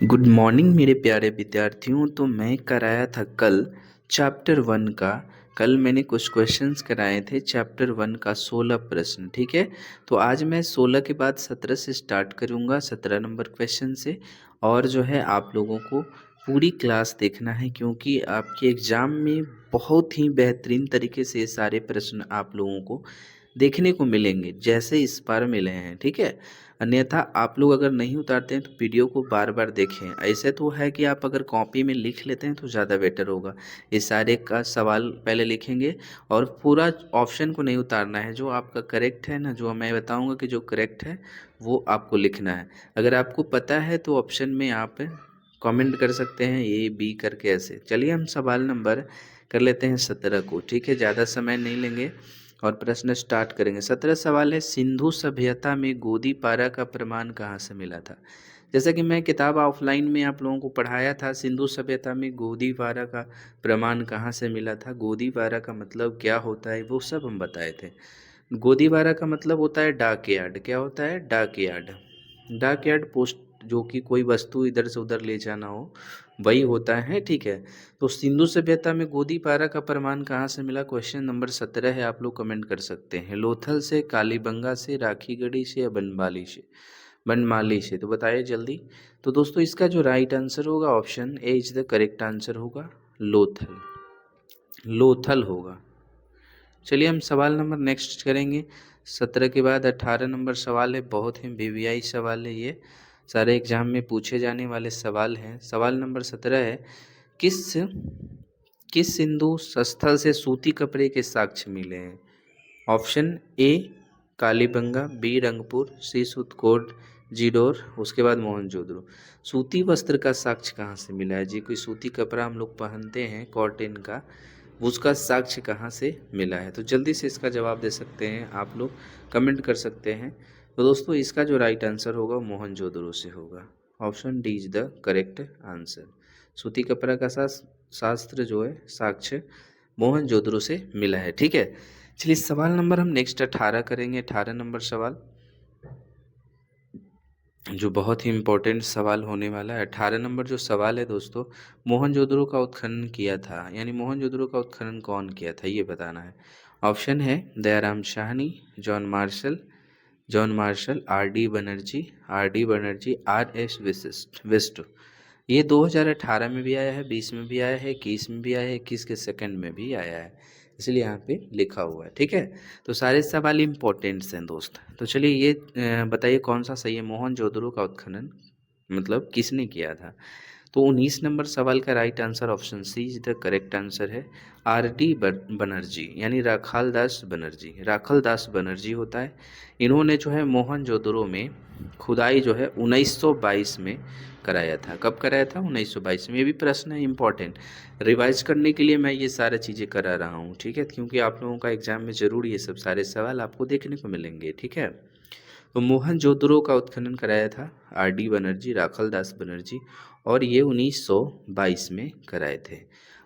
Good morning मेरे प्यारे विद्यार्थियों। तो मैं कराया था कल चैप्टर 1 का। कल मैंने कुछ क्वेश्चंस कराए थे चैप्टर 1 का 16 प्रश्न। ठीक है, तो आज मैं 16 के बाद 17 से स्टार्ट करूंगा, 17 नंबर क्वेश्चन से। और जो है आप लोगों को पूरी क्लास देखना है, क्योंकि आपके एग्ज़ाम में बहुत ही बेहतरीन तरीके से सारे प्रश्न आप लोगों को देखने को मिलेंगे, जैसे इस बार मिले हैं। ठीक है, अन्यथा आप लोग अगर नहीं उतारते हैं तो वीडियो को बार बार देखें। ऐसे तो है कि आप अगर कॉपी में लिख लेते हैं तो ज़्यादा बेटर होगा। इस सारे का सवाल पहले लिखेंगे और पूरा ऑप्शन को नहीं उतारना है। जो आपका करेक्ट है ना, जो मैं बताऊंगा कि जो करेक्ट है वो आपको लिखना है। अगर आपको पता है तो ऑप्शन में आप कमेंट कर सकते हैं ए बी करके ऐसे। चलिए हम सवाल नंबर कर लेते हैं 17 को। ठीक है, ज़्यादा समय नहीं लेंगे और प्रश्न स्टार्ट करेंगे। 17 सवाल है, सिंधु सभ्यता में गोदी पारा का प्रमाण कहाँ से मिला था। जैसा कि मैं किताब ऑफलाइन में आप लोगों को पढ़ाया था, सिंधु सभ्यता में गोदी पारा का प्रमाण कहाँ से मिला था, गोदी पारा का मतलब क्या होता है, वो सब हम बताए थे। गोदी पारा का मतलब होता है डाक यार्ड। क्या होता है? डाक यार्ड। डाक यार्ड पोस्ट, जो कि कोई वस्तु इधर से उधर ले जाना हो, वही होता है। ठीक है, तो सिंधु सभ्यता में गोदी पारा का प्रमाण कहाँ से मिला, क्वेश्चन नंबर 17 है। आप लोग कमेंट कर सकते हैं। लोथल से, कालीबंगा से, राखीगढ़ी से या बनमाली से। बनमाली से, तो बताइए जल्दी। तो दोस्तों इसका जो राइट आंसर होगा option A is the correct answer होगा, लोथल। लोथल होगा। चलिए हम सवाल नंबर नेक्स्ट करेंगे। 17 के बाद 18 नंबर सवाल है, बहुत ही वीवीआई सवाल है ये, सारे एग्जाम में पूछे जाने वाले सवाल हैं। सवाल नंबर 17 है, किस किस सिंधु स्थल से सूती कपड़े के साक्ष्य मिले हैं। Option A Kalibangan, B Rangpur, C Sutkot, जीडोर, उसके बाद मोहनजोदड़ो। सूती वस्त्र का साक्ष्य कहाँ से मिला है जी? कोई सूती कपड़ा हम लोग पहनते हैं कॉटन का, उसका साक्ष्य कहाँ से मिला है? तो जल्दी से इसका जवाब दे सकते हैं आप लोग, कमेंट कर सकते हैं। तो दोस्तों इसका जो राइट आंसर होगा मोहनजोदड़ो से होगा। Option D is the correct answer. सूती कपड़ा का शास्त्र जो है साक्ष्य मोहनजोदड़ो से मिला है। ठीक है, चलिए सवाल नंबर हम नेक्स्ट 18 करेंगे। 18 नंबर सवाल जो बहुत ही इम्पोर्टेंट सवाल होने वाला है। 18 नंबर जो सवाल है दोस्तों, मोहनजोदड़ो का उत्खनन किया था, यानी मोहनजोदड़ो का उत्खनन कौन किया था ये बताना है। ऑप्शन है Dayaram Sahni, John Marshall, are D Banerjee, R S विशिष्ट। ये 2018 में भी आया है, 20 में भी आया है, 21 में भी आया है, 21 के सेकंड में भी आया है, इसलिए यहाँ पे लिखा हुआ है। ठीक है, तो सारे सवाल इम्पोर्टेंट्स हैं दोस्त। तो चलिए ये बताइए कौन सा सही है, मोहनजोदड़ो का उत्खनन मतलब किसने किया था। तो 19 नंबर सवाल का right answer option C is the correct answer है, आर डी बनर्जी, यानी राखाल दास बनर्जी। राखाल दास बनर्जी होता है। इन्होंने जो है मोहनजोदड़ो में खुदाई जो है 1922 में कराया था। कब कराया था? 1922 में। ये भी प्रश्न है इंपॉर्टेंट, रिवाइज करने के लिए मैं ये सारी चीज़ें करा रहा हूँ। ठीक है, क्योंकि आप लोगों का एग्जाम में ज़रूर ये सब सारे सवाल आपको देखने को मिलेंगे। ठीक है, तो मोहनजोदड़ो का उत्खनन कराया था आर डी बनर्जी, राखाल दास बनर्जी, और ये 1922 में कराए थे।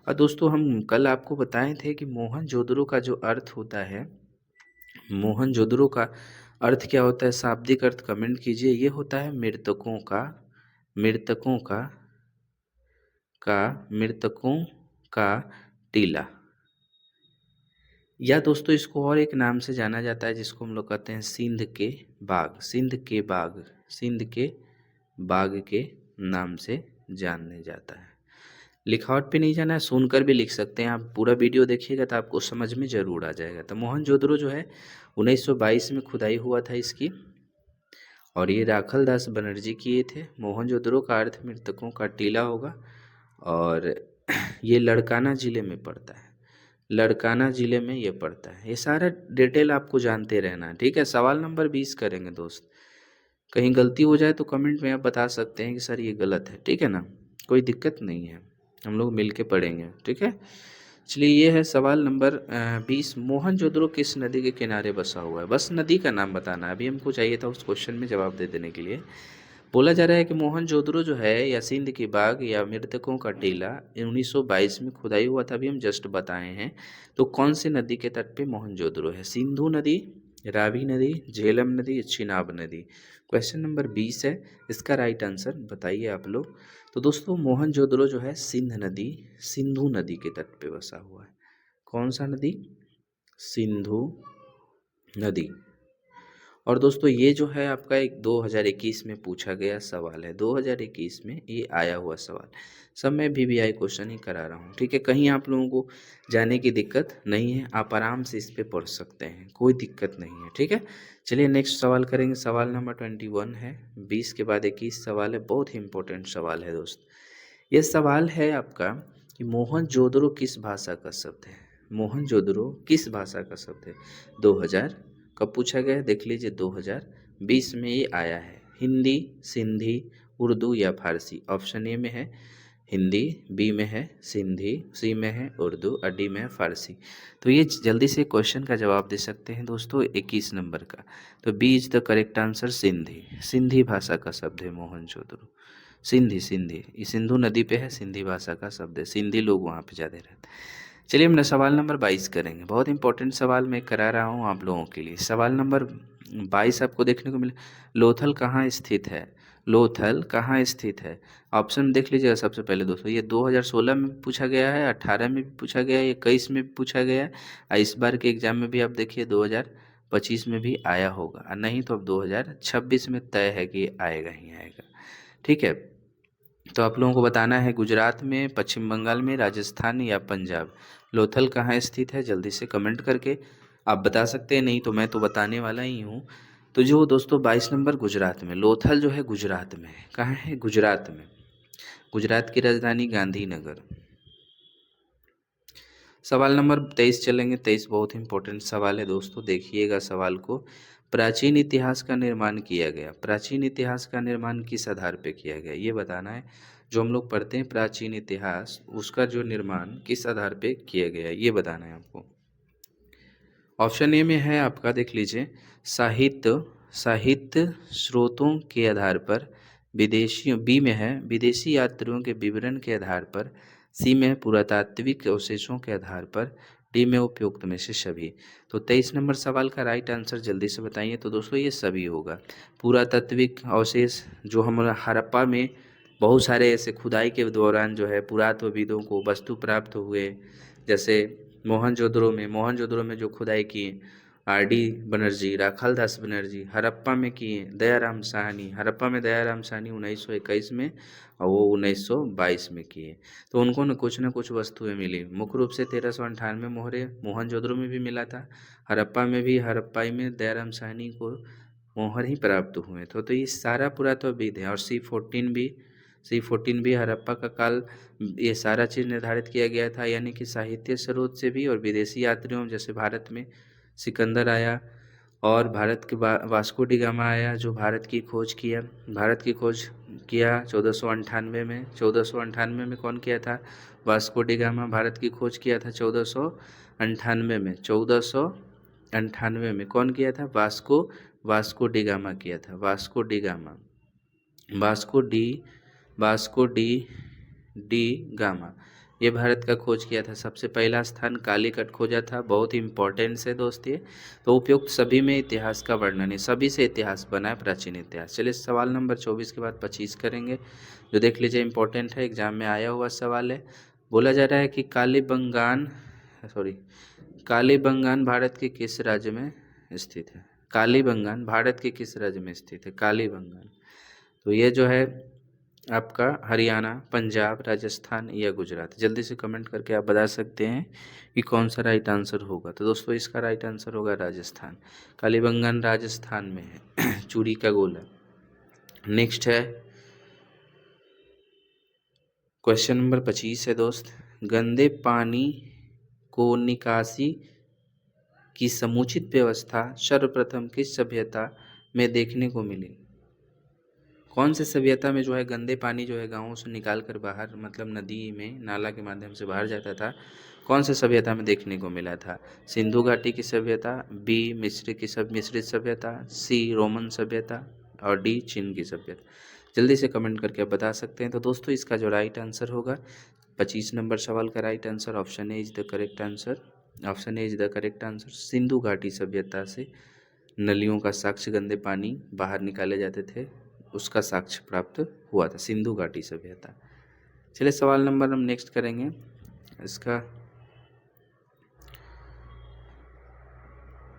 और दोस्तों हम कल आपको बताए थे कि मोहनजोदड़ो का जो अर्थ होता है, मोहनजोदड़ो का अर्थ क्या होता है, शाब्दिक अर्थ कमेंट कीजिए। ये होता है मृतकों का टीला, या दोस्तों इसको और एक नाम से जाना जाता है जिसको हम लोग कहते हैं सिंध के बाग। सिंध के बाग के नाम से जाने जाता है। लिखावट पे नहीं जाना है, सुनकर भी लिख सकते हैं आप। पूरा वीडियो देखिएगा तो आपको समझ में ज़रूर आ जाएगा। तो मोहनजोदड़ो जो है 1922 में खुदाई हुआ था इसकी, और ये राखाल दास बनर्जी किए थे। मोहनजोदड़ो का अर्थ मृतकों का टीला होगा, और ये लड़काना ज़िले में पड़ता है। लड़काना ज़िले में ये पड़ता है। ये सारा डिटेल आपको जानते रहना है। ठीक है, सवाल नंबर 20 करेंगे दोस्त। कहीं गलती हो जाए तो कमेंट में आप बता सकते हैं कि सर ये गलत है। ठीक है ना, कोई दिक्कत नहीं है, हम लोग मिल के पढ़ेंगे। ठीक है, चलिए ये है सवाल नंबर 20। मोहनजोदड़ो किस नदी के किनारे बसा हुआ है? बस नदी का नाम बताना है। अभी हमको चाहिए था उस क्वेश्चन में जवाब दे देने के लिए। बोला जा रहा है कि मोहनजोदड़ो जो है या सिंध की बाग या मृतकों का टीला 1922 में खुदाई हुआ था। अभी हम जस्ट बताए हैं। तो कौन सी नदी के तट पे मोहनजोदड़ो है? सिंधु नदी, रावी नदी, झेलम नदी, चिनाब नदी। क्वेश्चन नंबर 20 है, इसका राइट आंसर बताइए आप लोग। तो दोस्तों मोहनजोदड़ो जो है सिंधु नदी के तट पे बसा हुआ है। कौन सा नदी? सिंधु नदी। और दोस्तों ये जो है आपका एक 2021 में पूछा गया सवाल है, 2021 में ये आया हुआ सवाल। सब मैं VVI क्वेश्चन ही करा रहा हूँ, ठीक है। कहीं आप लोगों को जाने की दिक्कत नहीं है, आप आराम से इस पे पढ़ सकते हैं, कोई दिक्कत नहीं है, ठीक है। चलिए नेक्स्ट सवाल करेंगे। सवाल नंबर 21 है, 20 के बाद 21 सवाल है, बहुत ही इंपॉर्टेंट सवाल है दोस्त। ये सवाल है आपका कि मोहनजोदड़ो किस भाषा का शब्द है? मोहनजोदड़ो किस भाषा का शब्द है? 2000 कब पूछा गया है? देख लीजिए 2020 में ये आया है। हिंदी, सिंधी, उर्दू या फारसी? ऑप्शन ए में है हिंदी, बी में है सिंधी, सी में है उर्दू और डी में है फारसी। तो ये जल्दी से क्वेश्चन का जवाब दे सकते हैं दोस्तों 21 नंबर का। तो B is the correct answer, Sindhi. Sindhi भाषा का शब्द है मोहनजोदड़ो। सिंधी ये सिंधु नदी पे है, सिंधी भाषा का शब्द है, सिंधी लोग वहाँ पे ज़्यादा रहते हैं। चलिए हम सवाल नंबर 22 करेंगे। बहुत इंपॉर्टेंट सवाल मैं करा रहा हूँ आप लोगों के लिए। सवाल नंबर 22 आपको देखने को मिले, लोथल कहाँ स्थित है? लोथल कहाँ स्थित है? ऑप्शन देख लीजिएगा सबसे पहले दोस्तों। ये 2016 में पूछा गया है, 18 में भी पूछा गया है, 21 में भी पूछा गया है, और इस बार के एग्जाम में भी आप देखिए 2025 में भी आया होगा, और नहीं तो अब 2026 में तय है कि आएगा ही आएगा, ठीक है। तो आप लोगों को बताना है गुजरात में, पश्चिम बंगाल में, राजस्थान या पंजाब। लोथल कहाँ स्थित है? जल्दी से कमेंट करके आप बता सकते हैं, नहीं तो मैं तो बताने वाला ही हूँ। तो जो दोस्तों 22 नंबर गुजरात में, लोथल जो है गुजरात में है। कहाँ है? गुजरात में। गुजरात की राजधानी गांधीनगर। सवाल नंबर 23 चलेंगे। 23 बहुत इंपॉर्टेंट सवाल है दोस्तों, देखिएगा सवाल को। प्राचीन इतिहास का निर्माण किया गया। प्राचीन इतिहास का निर्माण किस आधार पे किया गया, ये बताना है। जो हम लोग पढ़ते हैं प्राचीन इतिहास, उसका जो निर्माण किस आधार पे किया गया, ये बताना है आपको। ऑप्शन ए में है आपका, देख लीजिए, साहित्य साहित्य स्रोतों के आधार पर, विदेशियों, बी में है विदेशी यात्रियों के विवरण के आधार पर, सी में पुरातात्विक अवशेषों के आधार पर, डी में उपयुक्त में से सभी। तो 23 नंबर सवाल का राइट आंसर जल्दी से बताइए। तो दोस्तों ये सभी होगा। पुरातात्विक अवशेष जो हमारा हड़प्पा में बहुत सारे ऐसे खुदाई के दौरान जो है पुरातत्वविदों को वस्तु प्राप्त हुए, जैसे मोहनजोदड़ो में जो खुदाई की, RD बनर्जी, राखालदास बनर्जी, हड़प्पा में किए दयाराम साहनी, हड़प्पा में दयाराम साहनी 1921 में, और वो 1922 में किए। तो उनको न कुछ वस्तुएं मिली, मुख्य रूप से 1398 मोहरे मोहनजोदड़ो में भी मिला था, हड़प्पा में भी, हड़प्पाई में दयाराम साहनी को मोहर ही प्राप्त हुए थे। तो ये सारा पुरातत्वविद है। और C14 भी हड़प्पा का काल, ये सारा चीज़ निर्धारित किया गया था, यानी कि साहित्य स्रोत से भी और विदेशी यात्रियों, जैसे भारत में सिकंदर आया और भारत के वास्को डी गामा आया, जो भारत की खोज किया। भारत की खोज किया 1498 में। 1498 में कौन किया था? Vasco D gamma. भारत की खोज किया था 1498 में। 1498 में कौन किया था? वास्को डी गामा किया था। Vasco D gamma, Vasco D gamma, ये भारत का खोज किया था। सबसे पहला स्थान कालीकट खोजा था, बहुत ही इंपॉर्टेंट है दोस्त ये। तो उपयुक्त सभी में इतिहास का वर्णन है, सभी से इतिहास बना है, प्राचीन इतिहास। चलिए सवाल नंबर 24 के बाद 25 करेंगे, जो देख लीजिए इंपॉर्टेंट है, एग्जाम में आया हुआ सवाल है। बोला जा रहा है कि कालीबंगान भारत के किस राज्य में स्थित है? कालीबंगान भारत के किस राज्य में स्थित है? कालीबंगान। तो ये जो है आपका हरियाणा, पंजाब, राजस्थान या गुजरात। जल्दी से कमेंट करके आप बता सकते हैं कि कौन सा राइट आंसर होगा। तो दोस्तों इसका राइट आंसर होगा राजस्थान। कालीबंगान राजस्थान में है। चूड़ी का गोला। नेक्स्ट है क्वेश्चन नंबर 25 है दोस्त। गंदे पानी को निकासी की समुचित व्यवस्था सर्वप्रथम किस सभ्यता में देखने को मिली? कौन से सभ्यता में जो है गंदे पानी जो है गाँवों से निकाल कर बाहर, मतलब नदी में नाला के माध्यम से बाहर जाता था? कौन से सभ्यता में देखने को मिला था? सिंधु घाटी की सभ्यता, बी मिश्रित सभ्यता, सी रोमन सभ्यता और डी चीन की सभ्यता। जल्दी से कमेंट करके आप बता सकते हैं। तो दोस्तों इसका जो राइट आंसर होगा 25 नंबर सवाल का right answer option A is the correct answer. Option A is the correct answer, Sindhu घाटी सभ्यता से नलियों का साक्ष्य गंदे पानी बाहर निकाले जाते थे, उसका साक्ष्य प्राप्त हुआ था, सिंधु घाटी सभ्यता। चलिए सवाल नंबर हम नेक्स्ट करेंगे इसका।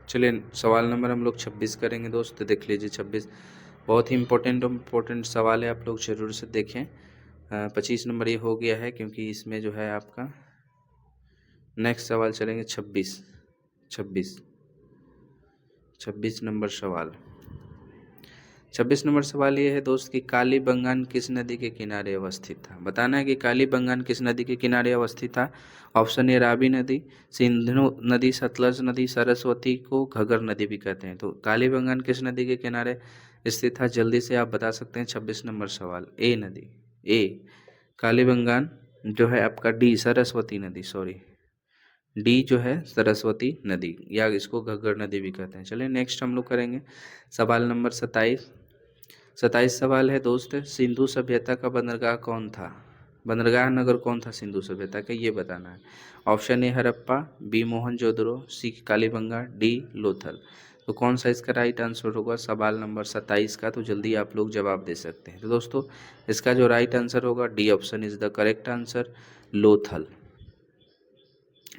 चलिए सवाल नंबर हम लोग 26 करेंगे दोस्त। देख लीजिए 26 बहुत ही इम्पोर्टेंट सवाल है, आप लोग जरूर से देखें। 25 नंबर ये हो गया है क्योंकि इसमें जो है आपका नेक्स्ट सवाल चलेंगे 26 नंबर सवाल। 26 नंबर सवाल ये है दोस्त कि कालीबंगान किस नदी के किनारे अवस्थित था। बताना है कि कालीबंगान किस नदी के किनारे अवस्थित था। ऑप्शन ए रावी नदी, सिंधु नदी, सतलज नदी, सरस्वती को घगर नदी भी कहते हैं। तो कालीबंगान किस नदी के किनारे स्थित था, जल्दी से आप बता सकते हैं। 26 नंबर सवाल ए नदी, ए कालीबंगान जो है आपका, डी सरस्वती नदी, सॉरी डी जो है सरस्वती नदी, या इसको घग्गर नदी भी कहते हैं। चलिए नेक्स्ट हम लोग करेंगे सवाल नंबर 27 सवाल है दोस्त। सिंधु सभ्यता का बंदरगाह कौन था, बंदरगाह नगर कौन था सिंधु सभ्यता का, ये बताना है। Option A Harappa, B Mohenjodaro, C Kalibangan, D Lothal. तो कौन सा इसका राइट आंसर होगा सवाल नंबर 27 का, तो जल्दी आप लोग जवाब दे सकते हैं। तो दोस्तों इसका जो राइट आंसर होगा, D option is the correct answer, Lothal.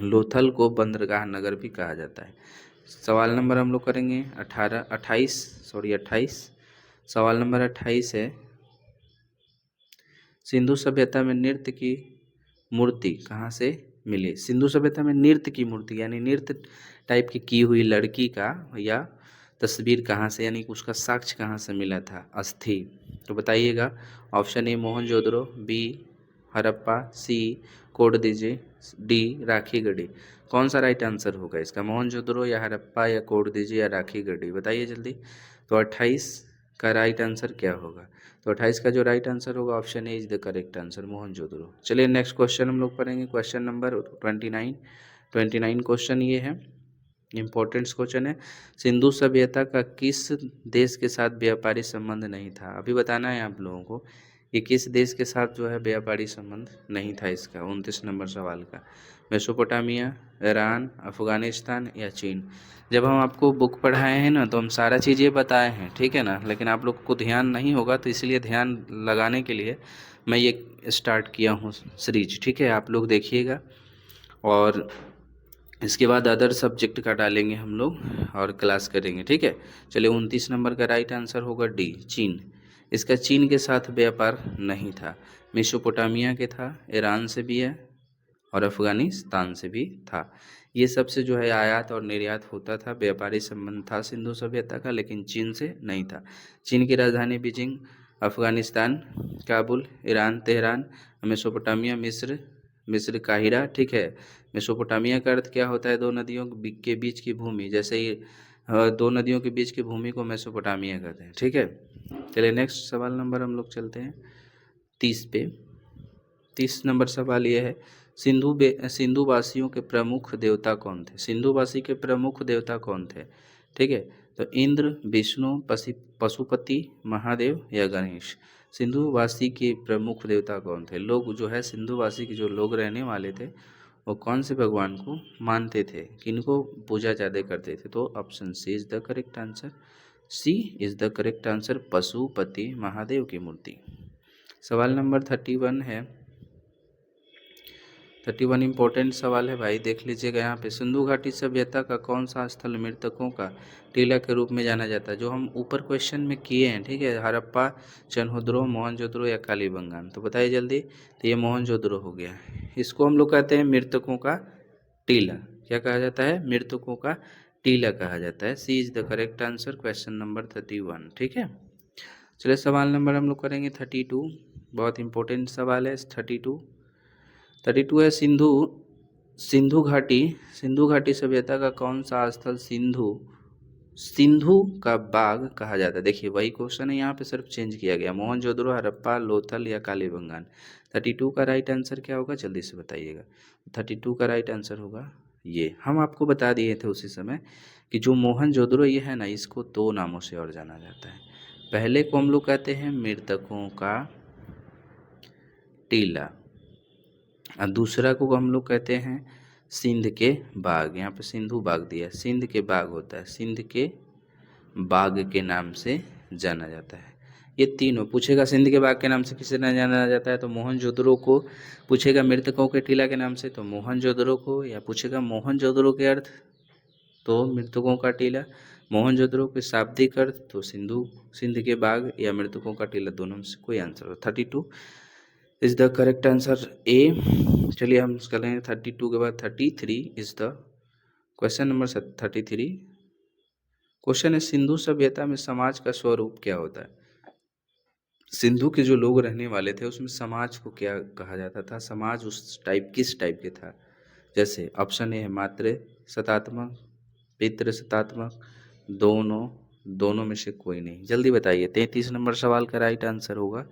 Lothal को बंदरगाह नगर भी कहा जाता है। सवाल नंबर हम लोग करेंगे 28 सवाल नंबर 28 है, सिंधु सभ्यता में नृत्य की मूर्ति कहाँ से मिली। सिंधु सभ्यता में नृत्य की मूर्ति यानी नृत्य टाइप की हुई लड़की का या तस्वीर कहाँ से, यानी उसका साक्ष्य कहाँ से मिला था, अस्थि। तो बताइएगा। Option A Mohenjodaro, B Harappa, C Kot Diji, D Rakhi Garhi. कौन सा राइट आंसर होगा इसका, मोहनजोदड़ो या हड़प्पा या कोड दीजिए या राखी गढ़ी, बताइए जल्दी। तो 28 का राइट आंसर क्या होगा। तो 28 का जो राइट आंसर होगा option A is the correct answer, Mohenjodaro. चलिए नेक्स्ट क्वेश्चन हम लोग पढ़ेंगे, क्वेश्चन नंबर 29 क्वेश्चन ये है, इम्पोर्टेंट क्वेश्चन है। सिंधु सभ्यता का किस देश के साथ व्यापारी संबंध नहीं था। अभी बताना है आप लोगों को कि किस देश के साथ जो है व्यापारी संबंध नहीं था इसका। 29 नंबर सवाल का, मेसोपोटामिया, ईरान, अफगानिस्तान या चीन। जब हम आपको बुक पढ़ाए हैं ना तो हम सारा चीज़ ये बताए हैं, ठीक है ना, लेकिन आप लोग को ध्यान नहीं होगा, तो इसलिए ध्यान लगाने के लिए मैं ये स्टार्ट किया हूँ सीरीज, ठीक है। आप लोग देखिएगा और इसके बाद अदर सब्जेक्ट का डालेंगे हम लोग और क्लास करेंगे, ठीक है। चलिए 29 नंबर का राइट आंसर होगा डी, चीन। इसका चीन के साथ व्यापार नहीं था, मेसोपोटामिया के था, ईरान से भी है और अफगानिस्तान से भी था। ये सबसे जो है आयात और निर्यात होता था, व्यापारी संबंध था सिंधु सभ्यता का, लेकिन चीन से नहीं था। चीन की राजधानी Beijing, Afghanistan Kabul, Iran Tehran, Mesopotamia मिस्र काहिरा, ठीक है। मेसोपोटामिया का अर्थ क्या होता है, दो नदियों के बीच की भूमि, जैसे ही दो नदियों के बीच की भूमि को मेसोपोटामिया कहते हैं, ठीक है। चलिए नेक्स्ट सवाल नंबर हम लोग चलते हैं 30 पे। 30 नंबर सवाल ये है, सिंधुवासियों के प्रमुख देवता कौन थे। सिंधुवासी के प्रमुख देवता कौन थे, ठीक है। तो इंद्र, विष्णु, पशुपति, महादेव या गणेश। सिंधुवासी के प्रमुख देवता कौन थे। लोग जो है सिंधुवासी के जो लोग रहने वाले थे वो कौन से भगवान को मानते थे, किनको पूजा ज़्यादा करते थे। तो option C is the correct answer, C is the correct answer, Pashupati Mahadev की मूर्ति। सवाल नंबर 31 है, 31 इम्पोर्टेंट सवाल है भाई, देख लीजिएगा यहाँ पे। सिंधु घाटी सभ्यता का कौन सा स्थल मृतकों का टीला के रूप में जाना जाता है। जो हम ऊपर क्वेश्चन में किए हैं, ठीक है, हड़प्पा, चन्हुद्रो, मोहनजोदड़ो या कालीबंगान। तो बताइए जल्दी। तो ये मोहनजोदड़ो हो गया, इसको हम लोग कहते हैं मृतकों का टीला। क्या कहा जाता है, मृतकों का टीला कहा जाता है। C is the correct answer, question number 31, ठीक है। चलिए सवाल नंबर हम लोग करेंगे 32, बहुत इंपॉर्टेंट सवाल है 32 है, सिंधु घाटी सभ्यता का कौन सा स्थल सिंधु का बाग कहा जाता है। देखिए वही क्वेश्चन है, यहाँ पे सिर्फ चेंज किया गया, मोहनजोदड़ो, हड़प्पा, लोथल या कालीबंगान। 32 का राइट आंसर क्या होगा, जल्दी से बताइएगा। 32 का राइट आंसर होगा ये, हम आपको बता दिए थे उसी समय कि जो मोहनजोदड़ो ये है ना, इसको दो नामों से और जाना जाता है। पहले को हम लोग कहते हैं मृतकों का टीला, और दूसरा को हम लोग कहते हैं सिंध के बाग। यहाँ पे सिंधु बाग दिया है, सिंध के बाग होता है, सिंध के बाग के नाम से जाना जाता है। ये तीनों पूछेगा, सिंध के बाग के नाम से किसे न जाना जाता है तो मोहनजोदड़ो को। पूछेगा मृतकों के टीला के नाम से तो मोहनजोदड़ो को। या पूछेगा मोहनजोदड़ो के अर्थ तो मृतकों का टीला। मोहनजोदड़ो के शाब्दिक अर्थ तो सिंध के बाग या मृतकों का टीला, दोनों में से कोई आंसर हो। 32 is the correct answer A. चलिए हम करेंगे 32 के बाद 33 is the question number 33। Question है, सिंधु सभ्यता में समाज का स्वरूप क्या होता है। सिंधु के जो लोग रहने वाले थे उसमें समाज को क्या कहा जाता था, समाज उस टाइप किस टाइप के था। जैसे ऑप्शन ए है मातृ सतात्मक, पितृ सतात्मक, दोनों में से कोई नहीं। जल्दी बताइए, 33 नंबर सवाल का राइट आंसर होगा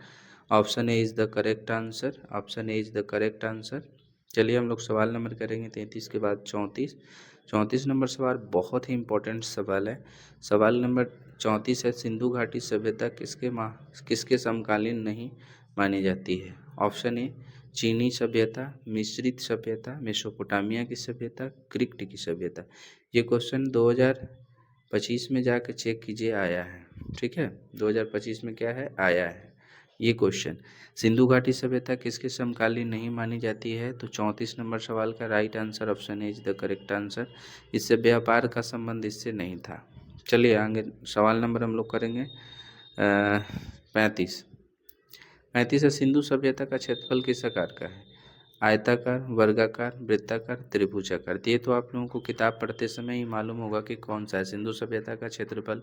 option A is the correct answer. Option A is the correct answer. चलिए हम लोग सवाल नंबर करेंगे 33 के बाद 34 नंबर सवाल बहुत ही इंपॉर्टेंट सवाल है। सवाल नंबर 34 है, सिंधु घाटी सभ्यता किसके समकालीन नहीं मानी जाती है। ऑप्शन ए चीनी सभ्यता, मिश्रित सभ्यता, मेसोपोटामिया की सभ्यता, क्रिप्ट की सभ्यता। ये क्वेश्चन 2025 में जाकर चेक कीजिए, आया है। ठीक है, 2025 में क्या है, आया है ये क्वेश्चन। सिंधु घाटी सभ्यता किसके समकालीन नहीं मानी जाती है तो 34 नंबर सवाल का right answer option A is the correct answer. इससे व्यापार का संबंध इससे नहीं था। चलिए आगे सवाल नंबर हम लोग करेंगे 35 है, सिंधु सभ्यता का क्षेत्रफल किस आकार का है। आयताकार, वर्गाकार, वृत्ताकार, त्रिभुजाकार। ये तो आप लोगों को किताब पढ़ते समय ही मालूम होगा कि कौन सा है। सिंधु सभ्यता का क्षेत्रफल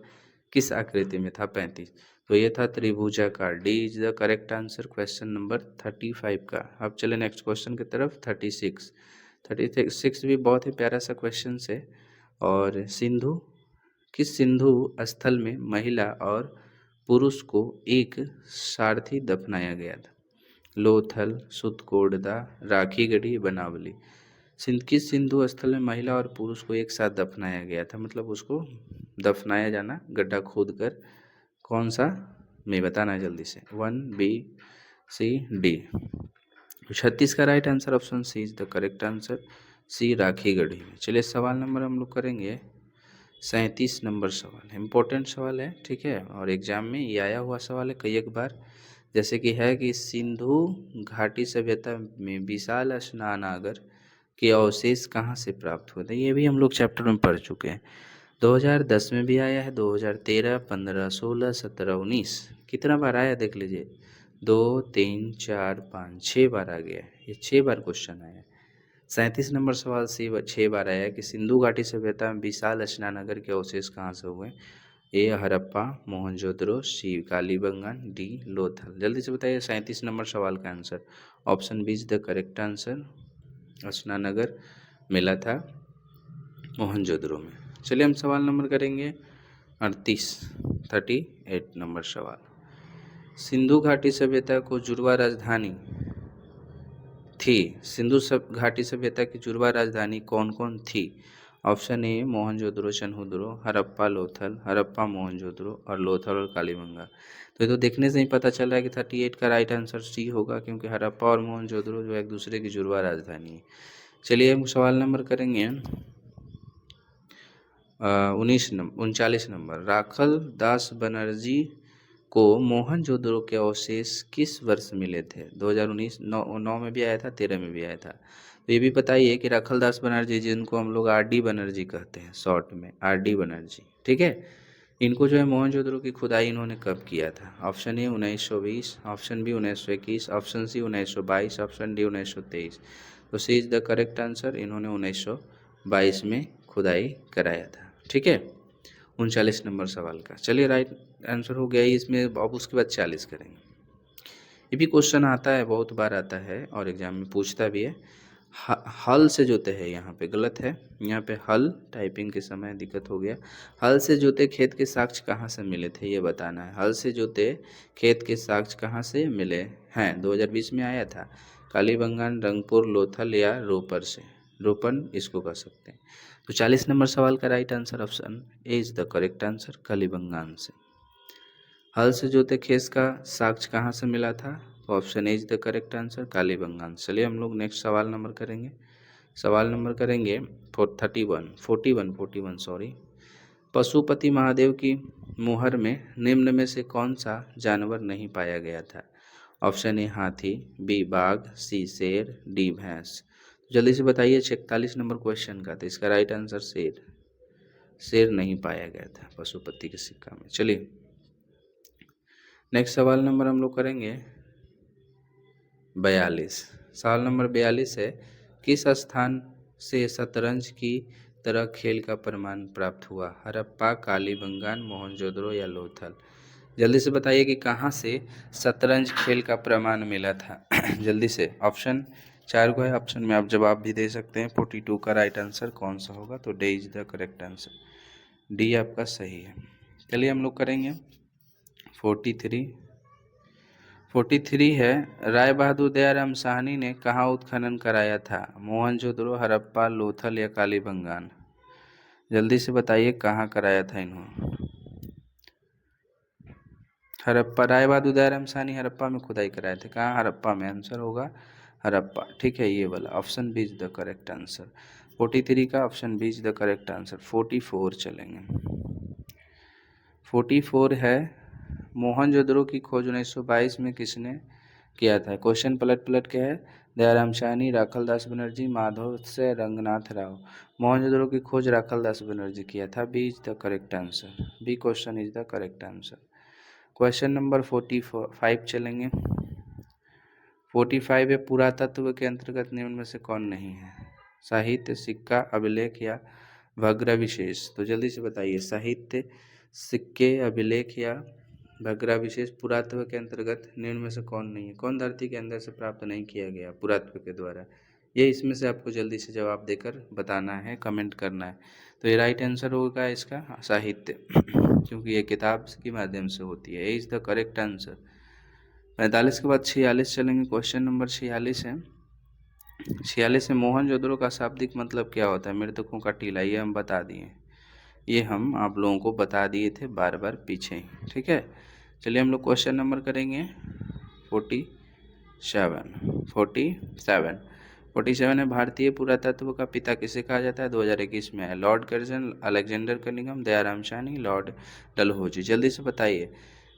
किस आकृति में था, 35, तो ये था त्रिभुजाकार। D is the correct answer question number 35 का। अब चले नेक्स्ट क्वेश्चन की तरफ 36 भी बहुत ही प्यारा सा क्वेश्चन है। और किस सिंधु स्थल में महिला और पुरुष को एक सारथी दफनाया गया था। लोथल, सुतकोड़दा, राखीगढ़ी, बनावली। किस सिंधु स्थल में महिला और पुरुष को एक साथ दफनाया गया था, मतलब उसको दफनाया जाना, गड्ढा खोद कर। कौन सा मैं बताना जल्दी से, 1 बी सी डी। 36 का right answer option C is the correct answer, C Rakhigarhi में। चलिए सवाल नंबर हम लोग करेंगे 37 नंबर सवाल, इम्पोर्टेंट सवाल है। ठीक है, और एग्जाम में ये आया हुआ सवाल है कई एक बार। जैसे कि है कि सिंधु घाटी सभ्यता में विशाल स्नानागार के अवशेष कहाँ से प्राप्त हुए थे। ये भी हम लोग चैप्टर में पढ़ चुके हैं। 2010 में भी आया है, 2013, 15, 16, 17, 19, कितना बार आया देख लीजिए, 2, 3, 4, 5, 6 बार आ गया है। ये 6 बार क्वेश्चन आया है। 37 नंबर सवाल से 6 बार आया है कि सिंधु घाटी सभ्यता में विशाल स्नानागार के अवशेष कहाँ से हुए। A Harappa, Mohenjodaro, C Kalibangan, D Lothal. जल्दी से बताइए 37 नंबर सवाल का answer. Option B is the correct answer, स्नानागार मिला था मोहनजोदड़ो में। चलिए हम सवाल नंबर करेंगे 38 नंबर सवाल। सिंधु घाटी सभ्यता को जुड़वा राजधानी थी। घाटी सभ्यता की जुड़वा राजधानी कौन कौन थी। ऑप्शन ए मोहनजोदड़ो, चन्हुदड़ो, हड़प्पा, लोथल, हड़प्पा, मोहनजोदड़ो और लोथल और कालीबंगा। तो ये तो देखने से ही पता चल रहा है कि 38 का राइट आंसर सी होगा, क्योंकि हड़प्पा और मोहनजोदड़ो जो एक दूसरे की जुड़वा राजधानी है। चलिए हम सवाल नंबर करेंगे 39 नंबर। राखल दास बनर्जी को मोहनजोदड़ो के अवशेष किस वर्ष मिले थे। 2019 9 में भी आया था, 13 में भी आया था। तो ये भी बताइए कि राखल दास बनर्जी, जिनको हम लोग RD बनर्जी कहते हैं शॉर्ट में, RD बनर्जी, ठीक है, इनको जो है मोहनजोदड़ो की खुदाई इन्होंने कब किया था। Option A 1920, option B 1921, option C 1922, option D 1923। तो C is the correct answer, इन्होंने 1922 में खुदाई कराया था। ठीक है, 39 नंबर सवाल का। चलिए राइट आंसर हो गया इसमें। अब उसके बाद 40 करेंगे। ये भी क्वेश्चन आता है, बहुत बार आता है और एग्जाम में पूछता भी है। हल से जोते हैं, यहाँ पे गलत है, यहाँ पे हल टाइपिंग के समय दिक्कत हो गया। हल से जोते खेत के साक्ष्य कहाँ से मिले थे, ये बताना है। हल से जोते खेत के साक्ष्य कहाँ से मिले हैं। 2020 में आया था, कालीबंगान, रंगपुर, लोथल या रोपर से। रोपन इसको कह सकते हैं। तो 40 नंबर सवाल का right answer option A is the correct answer, Kalibangan से। हल से जोते खेत का साक्ष्य कहाँ से मिला था, तो option A is the correct answer, Kalibangan. चलिए हम लोग नेक्स्ट सवाल नंबर करेंगे। सवाल नंबर करेंगे 41 सॉरी। पशुपति महादेव की मुहर में निम्न में से कौन सा जानवर नहीं पाया गया था? ऑप्शन ए हाथी, बी बाघ, सी शेर, डी भैंस। जल्दी से बताइए 46 नंबर क्वेश्चन का, तो इसका राइट आंसर शेर। शेर नहीं पाया गया था पशुपति के सिक्का में। चलिए नेक्स्ट सवाल नंबर हम लोग करेंगे 42। सवाल नंबर 42 है, किस स्थान से शतरंज की तरह खेल का प्रमाण प्राप्त हुआ? हड़प्पा, कालीबंगान, मोहनजोदड़ो या लोथल। जल्दी से बताइए कि कहाँ से शतरंज खेल का प्रमाण मिला था। जल्दी से, ऑप्शन 4 को है, ऑप्शन में आप जवाब भी दे सकते हैं। 42 का राइट आंसर कौन सा होगा? तो D is the correct answer, D आपका सही है। चलिए हम लोग करेंगे 43 है, राय बहादुर दयाराम साहनी ने कहाँ उत्खनन कराया था? मोहनजोदड़ो, हड़प्पा, लोथल या कालीबंगान। जल्दी से बताइए कहाँ कराया था इन्होंने। हड़प्पा, राय बहादुर दयाराम साहनी हड़प्पा में खुदाई कराए थे। कहाँ? हड़प्पा में। आंसर होगा हड़प्पा। ठीक है, ये वाला option B is the correct answer. 43 का option B is the correct answer. 44 चलेंगे। 44 है, मोहनजोदड़ो की खोज 1922 में किसने किया था? क्वेश्चन पलट के है। दयाराम साहनी, राखल दास बनर्जी, माधव से रंगनाथ राव। मोहनजोदड़ो की खोज राखल दास बनर्जी किया था। B is the correct answer, B question is the correct answer. Question number 45 चलेंगे। 45 है, पुरातत्व के अंतर्गत निम्न में से कौन नहीं है? साहित्य, सिक्का, अभिलेख या भग्र विशेष। तो जल्दी से बताइए, साहित्य, सिक्के, अभिलेख या भग्र विशेष पुरातत्व के अंतर्गत निम्न में से कौन नहीं है? कौन धरती के अंदर से प्राप्त नहीं किया गया पुरातत्व के द्वारा? ये इसमें से आपको जल्दी से जवाब देकर बताना है, कमेंट करना है। तो ये राइट आंसर होगा इसका साहित्य, क्योंकि ये किताब के माध्यम से होती है। ए इज द करेक्ट आंसर। 45 के बाद 46 चलेंगे। क्वेश्चन नंबर 46 है। 46 में मोहनजोदड़ो का शाब्दिक मतलब क्या होता है? मृतकों का टीला। ये हम बता दिए, ये हम आप लोगों को बता दिए थे बार बार पीछे ही। ठीक है, चलिए हम लोग क्वेश्चन नंबर करेंगे 47 है, भारतीय पुरातत्व का पिता किसे कहा जाता है? 2021 में है। Lord Curzon, Alexander Cunningham, Dayaram Sahni, Lord Dalhousie. जल्दी से बताइए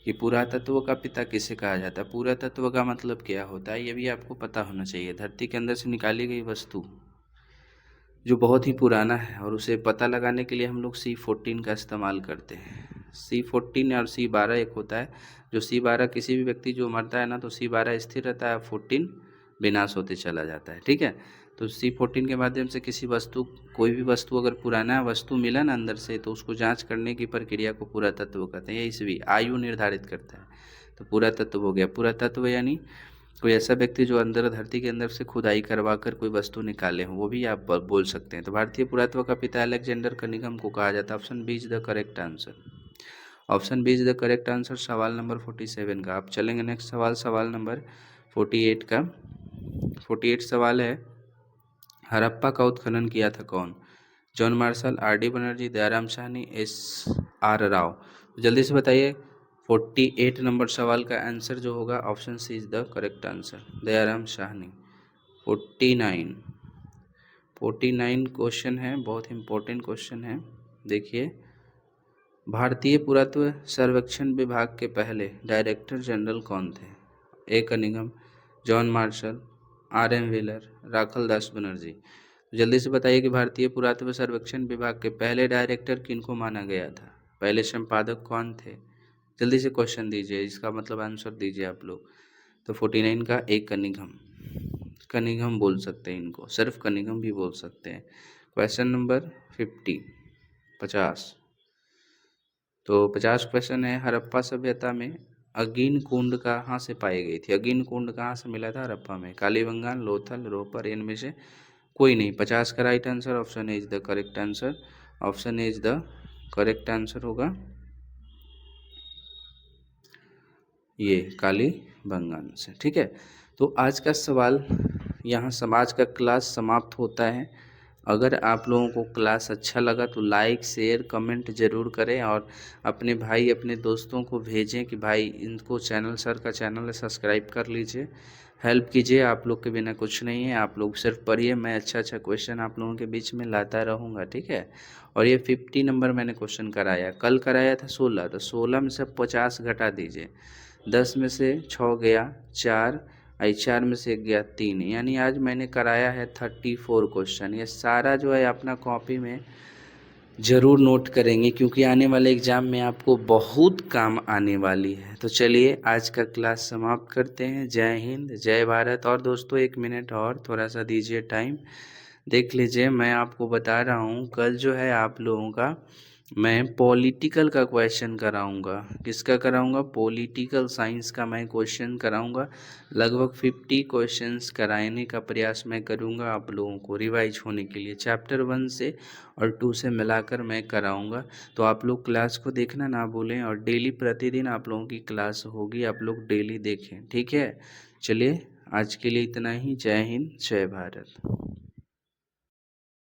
कि पुरातत्व का पिता किसे कहा जाता है? पुरातत्व का मतलब क्या होता है, ये भी आपको पता होना चाहिए। धरती के अंदर से निकाली गई वस्तु जो बहुत ही पुराना है, और उसे पता लगाने के लिए हम लोग C14 का इस्तेमाल करते हैं। C14 और C12 एक होता है। जो C12 किसी भी व्यक्ति जो मरता है ना, तो C12 स्थिर रहता है, 14 विनाश होते चला जाता है। ठीक है, तो C14 के माध्यम से किसी वस्तु, कोई भी वस्तु अगर पुराना वस्तु मिला ना अंदर से, तो उसको जांच करने की प्रक्रिया को पुरातत्व कहते हैं। ये इसवी आयु निर्धारित करता है, तो पुरातत्व हो गया। पुरातत्व यानी कोई ऐसा व्यक्ति जो अंदर धरती के अंदर से खुदाई करवा कर कोई वस्तु निकाले हो, वो भी आप बोल सकते हैं। तो भारतीय पुरातत्व का पिता अलेक्जेंडर कनिंघम को कहा जाता है। Option B is the correct answer, option B is the correct answer सवाल नंबर 47 का। आप चलेंगे नेक्स्ट सवाल, सवाल नंबर 48 का। 48 सवाल है, हड़प्पा का उत्खनन किया था कौन? John Marshall, R.D. Banerjee, Dayaram Sahni, S.R. Rao. जल्दी से बताइए 48 नंबर सवाल का आंसर जो होगा option C is the correct answer, Dayaram Sahni. 49 question है, बहुत इंपॉर्टेंट क्वेश्चन है। देखिए, भारतीय पुरातत्व सर्वेक्षण विभाग के पहले डायरेक्टर जनरल कौन थे? A Cunningham, John Marshall, R.M. Wheeler, Rakhal Das Banerjee. जल्दी से बताइए कि भारतीय पुरातत्व सर्वेक्षण विभाग के पहले डायरेक्टर किनको माना गया था? पहले संपादक कौन थे? जल्दी से क्वेश्चन दीजिए, इसका मतलब आंसर दीजिए आप लोग। तो 49 का एक कनिंघम बोल सकते हैं इनको, सिर्फ कनिंघम भी बोल सकते हैं। Question number 50। तो 50 क्वेश्चन है, हड़प्पा सभ्यता में अगिन कुंड कहाँ से पाई गई थी? अगिन कुंड कहाँ से मिला था हड़प्पा में? कालीबंगान, लोथल, रोपर, इनमें से कोई नहीं। 50 का right answer option A is the correct answer, option A is the correct answer होगा ये कालीबंगान से। ठीक है, तो आज का सवाल यहाँ समाज का क्लास समाप्त होता है। अगर आप लोगों को क्लास अच्छा लगा तो लाइक शेयर कमेंट ज़रूर करें और अपने भाई अपने दोस्तों को भेजें कि भाई इनको चैनल सर का चैनल है सब्सक्राइब कर लीजिए, हेल्प कीजिए। आप लोग के बिना कुछ नहीं है, आप लोग सिर्फ पढ़िए, मैं अच्छा अच्छा क्वेश्चन आप लोगों के बीच में लाता रहूँगा, ठीक है। और ये 50 नंबर मैंने क्वेश्चन कराया, कल कराया था 16, तो 16 में से 50 घटा दीजिए, 10 में से 6 गया 4, 4 में से 1 गया 3, यानी आज मैंने कराया है 34 क्वेश्चन। ये सारा जो है अपना कॉपी में ज़रूर नोट करेंगे क्योंकि आने वाले एग्ज़ाम में आपको बहुत काम आने वाली है। तो चलिए आज का क्लास समाप्त करते हैं। जय हिंद जय भारत। और दोस्तों 1 मिनट और थोड़ा सा दीजिए टाइम, देख लीजिए मैं आपको बता रहा हूँ कल जो है आप लोगों का मैं पॉलिटिकल का क्वेश्चन कराऊंगा। किसका कराऊंगा? पॉलिटिकल साइंस का मैं क्वेश्चन कराऊंगा। लगभग 50 क्वेश्चंस कराने का प्रयास मैं करूंगा आप लोगों को रिवाइज होने के लिए, चैप्टर 1 से और 2 से मिलाकर मैं कराऊंगा। तो आप लोग क्लास को देखना ना भूलें और डेली प्रतिदिन आप लोगों की क्लास होगी, आप लोग डेली देखें, ठीक है। चलिए आज के लिए इतना ही। जय हिंद जय भारत।